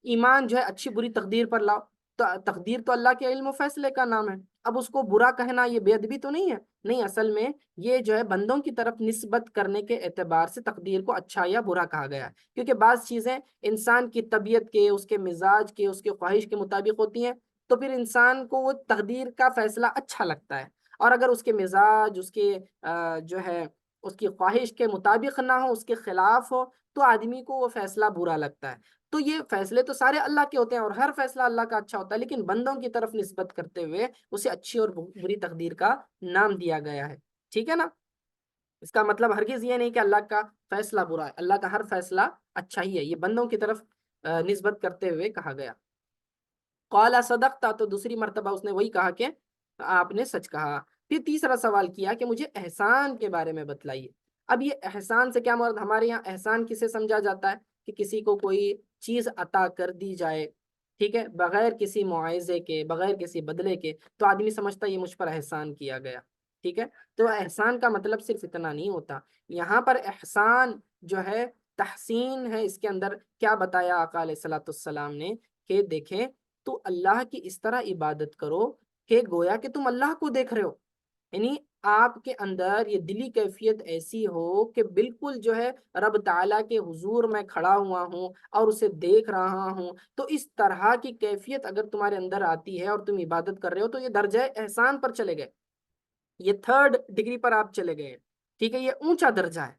ایمان جو ہے اچھی بری تقدیر پر لاؤ، تو تقدیر تو اللہ کے علم و فیصلے کا نام ہے، اب اس کو برا کہنا یہ بے ادبی تو نہیں ہے؟ نہیں، اصل میں یہ جو ہے بندوں کی طرف نسبت کرنے کے اعتبار سے تقدیر کو اچھا یا برا کہا گیا ہے، کیونکہ بعض چیزیں انسان کی طبیعت کے، اس کے مزاج کے، اس کے خواہش کے مطابق ہوتی ہیں، تو پھر انسان کو وہ تقدیر کا فیصلہ اچھا لگتا ہے، اور اگر اس کے مزاج، اس کے جو ہے اس کی خواہش کے مطابق نہ ہو، اس کے خلاف ہو، تو آدمی کو وہ فیصلہ برا لگتا ہے۔ تو یہ فیصلے تو سارے اللہ کے ہوتے ہیں اور ہر فیصلہ اللہ کا اچھا ہوتا ہے، لیکن بندوں کی طرف نسبت کرتے ہوئے اسے اچھی اور بری تقدیر کا نام دیا گیا ہے، ٹھیک ہے نا؟ اس کا مطلب ہرگز یہ نہیں کہ اللہ کا فیصلہ برا ہے، اللہ کا ہر فیصلہ اچھا ہی ہے، یہ بندوں کی طرف نسبت کرتے ہوئے کہا گیا۔ قال صدقتا، تو دوسری مرتبہ اس نے وہی کہا کہ آپ نے سچ کہا۔ پھر تیسرا سوال کیا کہ مجھے احسان کے بارے میں بتلائیے۔ اب یہ احسان سے کیا مراد؟ ہمارے یہاں احسان کسے سمجھا جاتا ہے کہ کسی کو کوئی چیز عطا کر دی جائے، ٹھیک ہے، بغیر کسی معاوضے کے، بغیر کسی بدلے کے، تو آدمی سمجھتا ہے یہ مجھ پر احسان کیا گیا، ٹھیک ہے۔ تو احسان کا مطلب صرف اتنا نہیں ہوتا، یہاں پر احسان جو ہے تحسین ہے، اس کے اندر کیا بتایا آقا علیہ الصلوۃ والسلام نے کہ دیکھیں تو اللہ کی اس طرح عبادت کرو کہ گویا کہ تم اللہ کو دیکھ رہے ہو، یعنی آپ کے اندر یہ دلی کیفیت ایسی ہو کہ بالکل جو ہے رب تعالیٰ کے حضور میں کھڑا ہوا ہوں اور اسے دیکھ رہا ہوں، تو اس طرح کی کیفیت اگر تمہارے اندر آتی ہے اور تم عبادت کر رہے ہو تو یہ درجہ احسان پر چلے گئے، یہ 3rd ڈگری پر آپ چلے گئے، ٹھیک ہے، یہ اونچا درجہ ہے،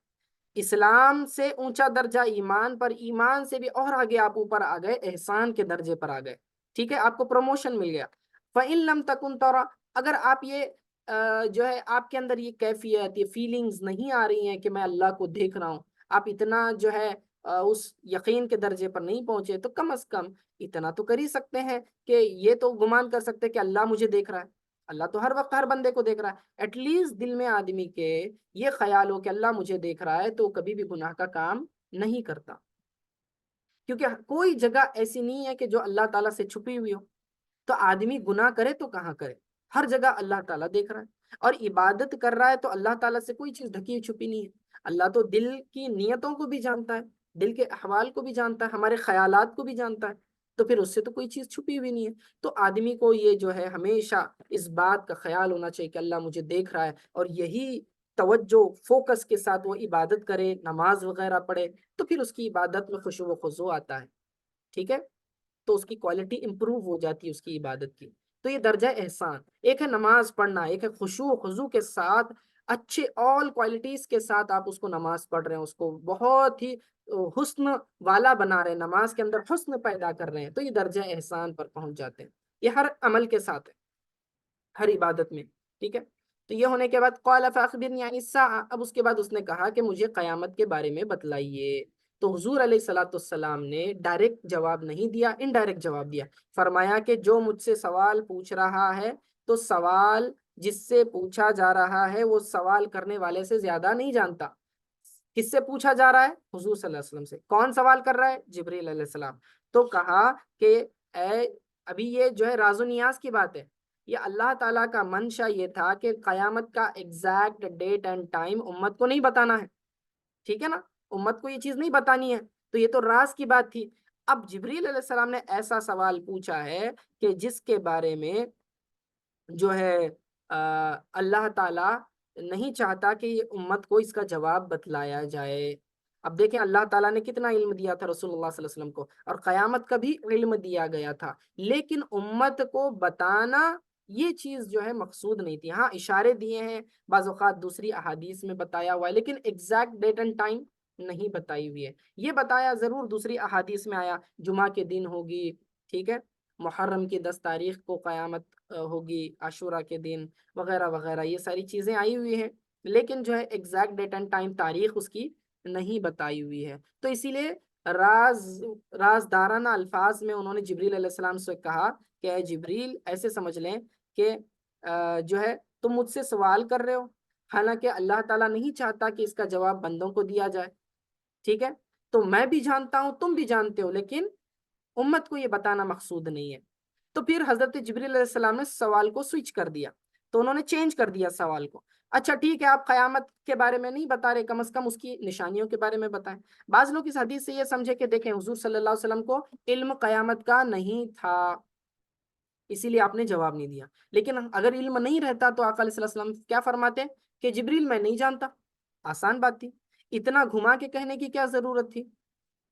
اسلام سے اونچا درجہ ایمان پر، ایمان سے بھی اور آگے آپ اوپر آ گئے، احسان کے درجے پر آ گئے، ٹھیک ہے، آپ کو پروموشن مل گیا۔ فَإِن لَمْ تَكُنْ تَرَى، اگر آپ یہ جو ہے آپ کے اندر یہ کیفیت، یہ فیلنگز نہیں آ رہی ہیں کہ میں اللہ کو دیکھ رہا ہوں، آپ اتنا جو ہے اس یقین کے درجے پر نہیں پہنچے، تو کم از کم اتنا تو کر ہی سکتے ہیں کہ یہ تو گمان کر سکتے کہ اللہ مجھے دیکھ رہا ہے، اللہ تو ہر وقت ہر بندے کو دیکھ رہا ہے، ایٹ لیسٹ دل میں آدمی کے یہ خیال ہو کہ اللہ مجھے دیکھ رہا ہے، تو کبھی بھی گناہ کا کام نہیں کرتا، کیونکہ کوئی جگہ ایسی نہیں ہے کہ جو اللہ تعالیٰ سے چھپی ہوئی ہو، تو آدمی گناہ کرے تو کہاں کرے، ہر جگہ اللہ تعالیٰ دیکھ رہا ہے۔ اور عبادت کر رہا ہے تو اللہ تعالیٰ سے کوئی چیز ڈھکی چھپی نہیں ہے، اللہ تو دل کی نیتوں کو بھی جانتا ہے، دل کے احوال کو بھی جانتا ہے، ہمارے خیالات کو بھی جانتا ہے، تو پھر اس سے تو کوئی چیز چھپی ہوئی نہیں ہے۔ تو آدمی کو یہ جو ہے ہمیشہ اس بات کا خیال ہونا چاہیے کہ اللہ مجھے دیکھ رہا ہے، اور یہی توجہ فوکس کے ساتھ وہ عبادت کرے، نماز وغیرہ پڑھے، تو پھر اس کی عبادت میں خشوع و خضوع آتا ہے، ٹھیک ہے، تو اس کی کوالٹی امپروو ہو جاتی ہے اس کی عبادت کی۔ تو یہ درجہ احسان، ایک ہے نماز پڑھنا، ایک ہے خشوع و خضوع کے ساتھ اچھے آل کوالٹیز کے ساتھ آپ اس کو نماز پڑھ رہے ہیں، اس کو بہت ہی حسن والا بنا رہے ہیں، نماز کے اندر حسن پیدا کر رہے ہیں، تو یہ درجہ احسان پر پہنچ جاتے ہیں۔ یہ ہر عمل کے ساتھ ہے، ہر عبادت میں، ٹھیک ہے۔ تو یہ ہونے کے بعد قال فاخبرنی عن الساعہ، اب اس کے بعد اس نے کہا کہ مجھے قیامت کے بارے میں بتلائیے۔ تو حضور علیہ الصلوۃ والسلام نے ڈائریکٹ جواب نہیں دیا، انڈائریکٹ جواب دیا، فرمایا کہ جو مجھ سے سوال پوچھ رہا ہے تو سوال جس سے پوچھا جا رہا ہے وہ سوال کرنے والے سے زیادہ نہیں جانتا۔ کس سے پوچھا جا رہا ہے؟ حضور صلی اللہ علیہ وسلم سے۔ کون سوال کر رہا ہے؟ جبریل علیہ السلام۔ تو کہا کہ اے، ابھی یہ جو ہے راز و نیاز کی بات ہے، یہ اللہ تعالیٰ کا منشا یہ تھا کہ قیامت کا ایگزیکٹ ڈیٹ اینڈ ٹائم امت کو نہیں بتانا ہے، ٹھیک ہے نا، امت کو یہ چیز نہیں بتانی ہے، تو یہ تو راز کی بات تھی۔ اب جبریل علیہ السلام نے ایسا سوال پوچھا ہے کہ جس کے بارے میں جو ہے اللہ تعالیٰ نہیں چاہتا کہ یہ امت کو اس کا جواب بتلایا جائے۔ اب دیکھیں اللہ تعالیٰ نے کتنا علم دیا تھا رسول اللہ صلی اللہ علیہ وسلم کو، اور قیامت کا بھی علم دیا گیا تھا، لیکن امت کو بتانا یہ چیز جو ہے مقصود نہیں تھی۔ ہاں اشارے دیے ہیں، بعض اوقات دوسری احادیث میں بتایا ہوا ہے، لیکن ایگزیکٹ ڈیٹ اینڈ ٹائم نہیں بتائی ہوئی ہے۔ یہ بتایا ضرور دوسری احادیث میں آیا، جمعہ کے دن ہوگی، ٹھیک ہے، محرم کی 10 تاریخ کو قیامت ہوگی، عاشورہ کے دن وغیرہ وغیرہ، یہ ساری چیزیں آئی ہوئی ہیں، لیکن جو ہے ایگزیکٹ ڈیٹ اینڈ ٹائم تاریخ اس کی نہیں بتائی ہوئی ہے۔ تو اسی لیے رازدارانہ الفاظ میں انہوں نے جبریل علیہ السلام سے کہا کہ اے جبریل، ایسے سمجھ لیں کہ جو ہے تم مجھ سے سوال کر رہے ہو، حالانکہ اللہ تعالیٰ نہیں چاہتا کہ اس کا جواب بندوں کو دیا جائے، ٹھیک ہے، تو میں بھی جانتا ہوں، تم بھی جانتے ہو، لیکن امت کو یہ بتانا مقصود نہیں ہے۔ تو پھر حضرت جبریل علیہ السلام نے سوال کو سوئچ کر دیا، تو انہوں نے چینج کر دیا سوال کو، اچھا ٹھیک ہے آپ قیامت کے بارے میں نہیں بتا رہے، کم از کم اس کی نشانیوں کے بارے میں بتائیں۔ بعض لوگ اس حدیث سے یہ سمجھے کہ دیکھیں حضور صلی اللہ علیہ وسلم کو علم قیامت کا نہیں تھا، اسی لیے آپ نے جواب نہیں دیا، لیکن اگر علم نہیں رہتا تو آقا علیہ السلام کیا فرماتے کہ جبریل میں نہیں جانتا، آسان بات تھی، اتنا گھما کے کہنے کی کیا ضرورت تھی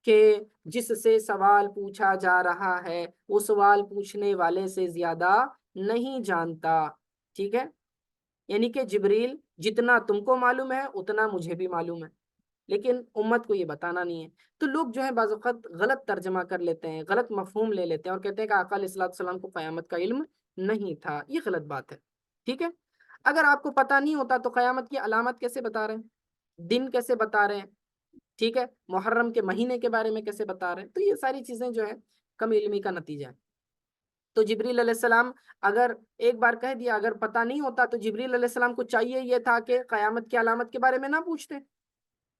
کہ جس سے سوال پوچھا جا رہا ہے وہ سوال پوچھنے والے سے زیادہ نہیں جانتا، ٹھیک ہے، یعنی کہ جبریل جتنا تم کو معلوم ہے اتنا مجھے بھی معلوم ہے، لیکن امت کو یہ بتانا نہیں ہے۔ تو لوگ جو ہے بعض اوقات غلط ترجمہ کر لیتے ہیں، غلط مفہوم لے لیتے ہیں اور کہتے ہیں کہ آقا علیہ الصلوۃ والسلام کو قیامت کا علم نہیں تھا، یہ غلط بات ہے، ٹھیک ہے۔ اگر آپ کو پتہ نہیں ہوتا تو قیامت کی علامت کیسے بتا رہے ہیں، دن کیسے بتا رہے ہیں، ٹھیک ہے، محرم کے مہینے کے بارے میں کیسے بتا رہے ہیں، تو یہ ساری چیزیں جو ہے کم علمی کا نتیجہ ہے۔ تو جبریل علیہ السلام اگر ایک بار کہہ دیا، اگر پتہ نہیں ہوتا تو جبریل علیہ السلام کو چاہیے یہ تھا کہ قیامت کی علامت کے بارے میں نہ پوچھتے،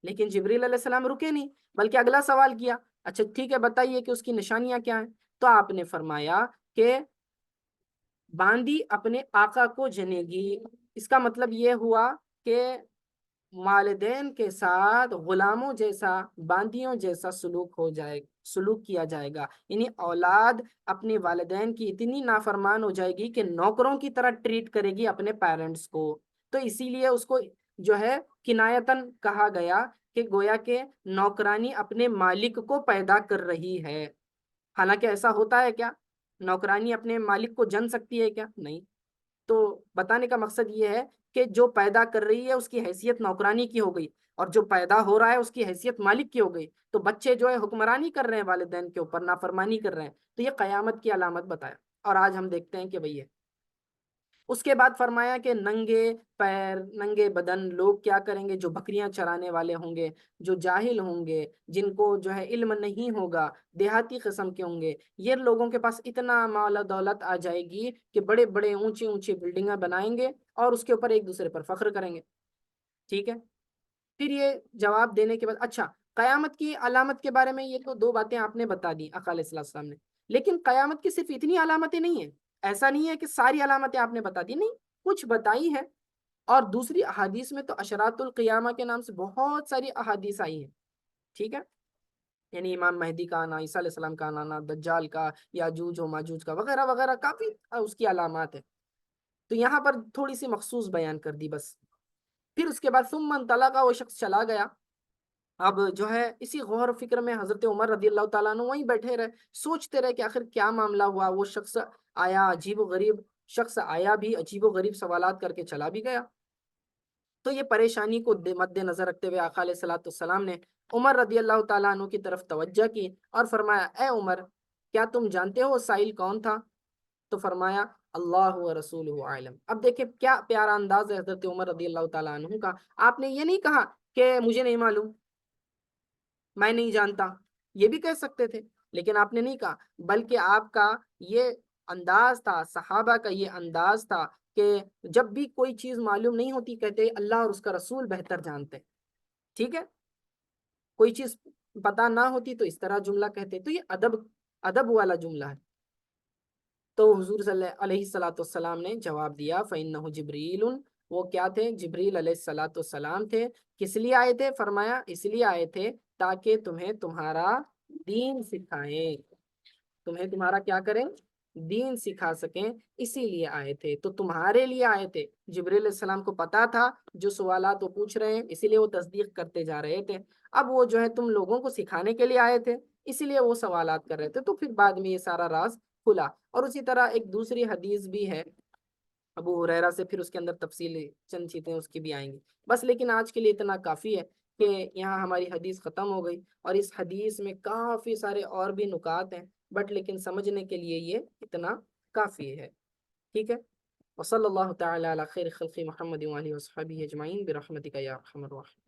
لیکن جبریل علیہ السلام رکے نہیں، بلکہ اگلا سوال کیا، اچھا ٹھیک ہے بتائیے کہ اس کی نشانیاں کیا ہیں، تو آپ نے فرمایا کہ باندی اپنے آقا کو جنے گی، اس کا مطلب یہ ہوا کہ والدین کے ساتھ غلاموں جیسا، باندیوں جیسا سلوک کیا جائے گا، یعنی اولاد اپنے والدین کی اتنی نافرمان ہو جائے گی کہ نوکروں کی طرح ٹریٹ کرے گی اپنے پیرنٹس کو، تو اسی لیے اس کو جو ہے کنایتاً کہا گیا کہ گویا کہ نوکرانی اپنے مالک کو پیدا کر رہی ہے، حالانکہ ایسا ہوتا ہے کیا؟ نوکرانی اپنے مالک کو جن سکتی ہے کیا؟ نہیں۔ تو بتانے کا مقصد یہ ہے کہ جو پیدا کر رہی ہے اس کی حیثیت نوکرانی کی ہو گئی، اور جو پیدا ہو رہا ہے اس کی حیثیت مالک کی ہو گئی، تو بچے جو ہے حکمرانی کر رہے ہیں والدین کے اوپر، نافرمانی کر رہے ہیں، تو یہ قیامت کی علامت بتایا، اور آج ہم دیکھتے ہیں کہ وہی ہے۔ اس کے بعد فرمایا کہ ننگے پیر ننگے بدن لوگ کیا کریں گے؟ جو بکریاں چرانے والے ہوں گے، جو جاہل ہوں گے، جن کو جو ہے علم نہیں ہوگا، دیہاتی قسم کے ہوں گے، یہ لوگوں کے پاس اتنا مال و دولت آ جائے گی کہ بڑے بڑے اونچی اونچی بلڈنگیں بنائیں گے اور اس کے اوپر ایک دوسرے پر فخر کریں گے، ٹھیک ہے۔ پھر یہ جواب دینے کے بعد اچھا قیامت کی علامت کے بارے میں یہ تو دو باتیں آپ نے بتا دی آقا علیہ السلام نے، لیکن قیامت کی صرف اتنی علامتیں نہیں ہیں، ایسا نہیں ہے کہ ساری علامتیں آپ نے بتا دی، نہیں، کچھ بتائی ہیں، اور دوسری احادیث میں تو اشراط القیامہ کے نام سے بہت ساری احادیث آئی ہیں، ٹھیک ہے، یعنی امام مہدی کا آنا، عیسیٰ علیہ السلام کا آنا، دجال کا، یاجوج و ماجوج کا، وغیرہ وغیرہ، کافی اس کی علامات ہیں، تو یہاں پر تھوڑی سی مخصوص بیان کر دی بس۔ پھر اس کے بعد ثم انطلق، وہ شخص چلا گیا۔ اب جو ہے اسی غور و فکر میں حضرت عمر رضی اللہ تعالیٰ عنہ وہیں بیٹھے رہے، سوچتے رہے کہ آخر کیا معاملہ ہوا۔ وہ شخص آیا، عجیب و غریب شخص آیا بھی، عجیب و غریب سوالات کر کے چلا بھی گیا۔ تو یہ پریشانی کو مد نظر رکھتے ہوئے آقا علیہ الصلوۃ والسلام نے عمر رضی اللہ تعالیٰ عنہ کی طرف توجہ کی اور فرمایا، اے عمر، کیا تم جانتے ہو سائل کون تھا؟ تو فرمایا، اللہ و رسولہ عالم۔ اب دیکھیں کیا پیارا انداز ہے حضرت عمر رضی اللہ تعالیٰ عنہ کا۔ آپ نے یہ نہیں کہا کہ مجھے نہیں معلوم، میں نہیں جانتا، یہ بھی کہہ سکتے تھے، لیکن آپ نے نہیں کہا، بلکہ آپ کا یہ انداز تھا، صحابہ کا یہ انداز تھا کہ جب بھی کوئی چیز معلوم نہیں ہوتی کہتے اللہ اور اس کا رسول بہتر جانتے، ٹھیک ہے، کوئی چیز پتہ نہ ہوتی تو اس طرح جملہ کہتے، تو یہ ادب والا جملہ ہے۔ تو حضور صلی اللہ علیہ الصلوۃ والسلام نے جواب دیا، فإنہ جبریل، وہ کیا تھے؟ جبریل علیہ الصلوۃ والسلام تھے۔ کس لیے آئے تھے؟ فرمایا اس لیے آئے تھے تاکہ تمہیں تمہارا دین سکھائیں، تمہیں تمہارا کیا کریں؟ دین سکھا سکیں، اسی لیے آئے تھے۔ تو تمہارے لیے آئے تھے، جبریل علیہ السلام کو پتا تھا جو سوالات وہ پوچھ رہے ہیں، اسی لیے وہ تصدیق کرتے جا رہے تھے۔ اب وہ جو ہے تم لوگوں کو سکھانے کے لیے آئے تھے، اسی لیے وہ سوالات کر رہے تھے، تو پھر بعد میں یہ سارا راز کھلا۔ اور اسی طرح ایک دوسری حدیث بھی ہے ابو ہریرہ سے، پھر اس کے اندر تفصیل چند چیزیں اس کی بھی آئیں گی بس، لیکن آج کے لیے اتنا کافی ہے کہ یہاں ہماری حدیث ختم ہو گئی، اور اس حدیث میں کافی سارے اور بھی نکات ہیں، بٹ لیکن سمجھنے کے لیے یہ اتنا کافی ہے، ٹھیک ہے۔ وصلی اللہ تعالی علی خیر خلق محمد وآلہ وصحبہ اجمعین برحمتک یا ارحم الراحمین۔